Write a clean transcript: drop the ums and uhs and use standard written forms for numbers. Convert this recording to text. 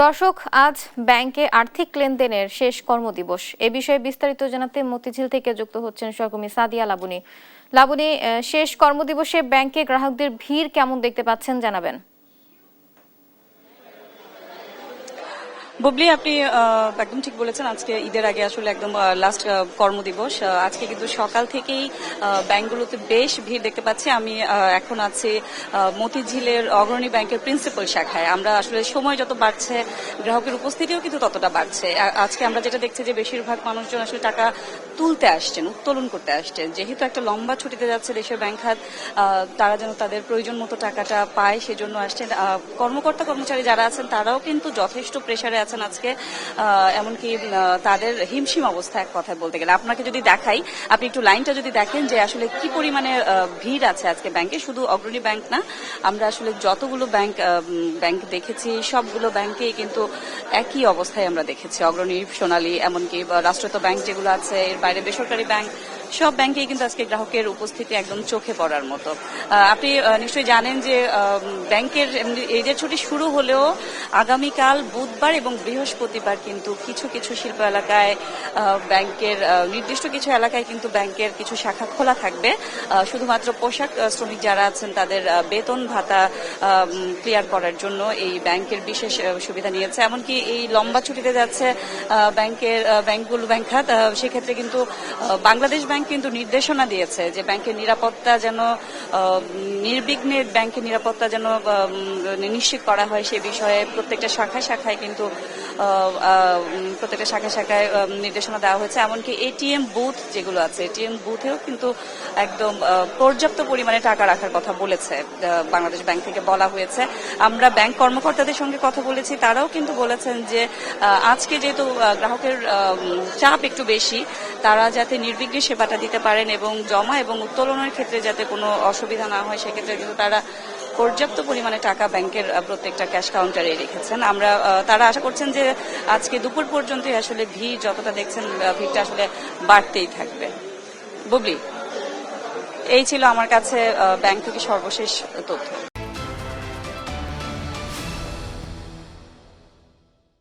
দর্শক, আজ ব্যাংকে আর্থিক লেনদেনের শেষ কর্মদিবস। এ বিষয়ে বিস্তারিত জানাতে মতিঝিল থেকে যুক্ত হচ্ছেন সহকর্মী সাদিয়া লাবনী। লাবনী, শেষ কর্মদিবসে ব্যাংকে গ্রাহকদের ভিড় কেমন দেখতে পাচ্ছেন জানাবেন। বুবলি, আপনি একদম ঠিক বলেছেন। আজকে ঈদের আগে আসলে একদম লাস্ট কর্মদিবস। আজকে কিন্তু সকাল থেকেই ব্যাংকগুলোতে বেশ ভিড় দেখতে পাচ্ছি। আমি এখন আছি মতিঝিলের অগ্রণী ব্যাংকের প্রিন্সিপাল শাখায়। আমরা আসলে সময় যত বাড়ছে গ্রাহকের উপস্থিতিও কিন্তু ততটা বাড়ছে। আজকে আমরা যেটা দেখছি যে বেশিরভাগ মানুষজন আসলে টাকা তুলতে আসছেন, উত্তোলন করতে আসছেন। যেহেতু একটা লম্বা ছুটিতে যাচ্ছে দেশের ব্যাংক খাত, তারা যেন তাদের প্রয়োজন মতো টাকাটা পায় সেজন্য আসছেন। কর্মকর্তা কর্মচারী যারা আছেন তারাও কিন্তু যথেষ্ট প্রেসারে আছেন আজকে। এমনকি তাদের হিমশিম অবস্থা এক কথায় বলতে গেলে। আপনাকে যদি দেখাই, আপনি একটু লাইনটা যদি দেখেন যে আসলে কি পরিমাণে ভিড় আছে আজকে ব্যাংকে। শুধু অগ্রণী ব্যাংক না, আমরা আসলে যতগুলো ব্যাংক দেখেছি সবগুলো ব্যাংকেই কিন্তু একই অবস্থায় আমরা দেখেছি। অগ্রণী, সোনালী, এমনকি রাষ্ট্রায়ত্ত ব্যাংক যেগুলো আছে, এর বাইরে বেসরকারি ব্যাংক, সব ব্যাংকেই কিন্তু আজকে গ্রাহকের উপস্থিতি একদম চোখে পড়ার মতো। আপনি নিশ্চয়ই জানেন যে ব্যাংকের ঈদের ছুটি শুরু হলেও আগামীকাল বুধবার এবং বৃহস্পতিবার কিন্তু কিছু কিছু শিল্প এলাকায় ব্যাংকের নির্দিষ্ট কিছু এলাকায় কিন্তু ব্যাংকের কিছু শাখা খোলা থাকবে। শুধুমাত্র পোশাক শ্রমিক যারা আছেন তাদের বেতন ভাতা ক্লিয়ার করার জন্য এই ব্যাংকের বিশেষ সুবিধা নিয়েছে। এমনকি এই লম্বা ছুটিতে যাচ্ছে ব্যাংকগুলো, ব্যাংক খাত, সেক্ষেত্রে কিন্তু বাংলাদেশ ব্যাংক কিন্তু নির্দেশনা দিয়েছে যে ব্যাংকের নিরাপত্তা যেন নির্বিঘ্নে ব্যাংকের নিরাপত্তা যেন নিশ্চিত করা হয় সে বিষয়ে প্রত্যেকটা শাখায় কিন্তু নির্দেশনা দেওয়া হয়েছে। এমনকি এটিএম বুথ যেগুলো আছে, এটিএম বুথেও কিন্তু একদম পর্যাপ্ত পরিমাণে টাকা রাখার কথা বলেছে বাংলাদেশ ব্যাংক থেকে বলা হয়েছে। আমরা ব্যাংক কর্মকর্তাদের সঙ্গে কথা বলেছি, তারাও কিন্তু বলেছেন যে আজকে যেহেতু গ্রাহকের চাপ একটু বেশি, তারা যাতে নির্বিঘ্নে সেবাটা দিতে পারেন এবং জমা এবং উত্তোলনের ক্ষেত্রে যাতে কোনো অসুবিধা না হয় সেক্ষেত্রে কিন্তু তারা পর্যাপ্ত পরিমাণে টাকা ব্যাংকের প্রত্যেকটা ক্যাশ কাউন্টারে রেখেছেন। তারা আশা করছেন যে আজকে দুপুর পর্যন্তই আসলে ভিড় যতটা দেখছেন ভিড়টা আসলে বাড়তেই থাকবে। বুবলি, এই ছিল আমার কাছে ব্যাংক থেকে সর্বশেষ তথ্য।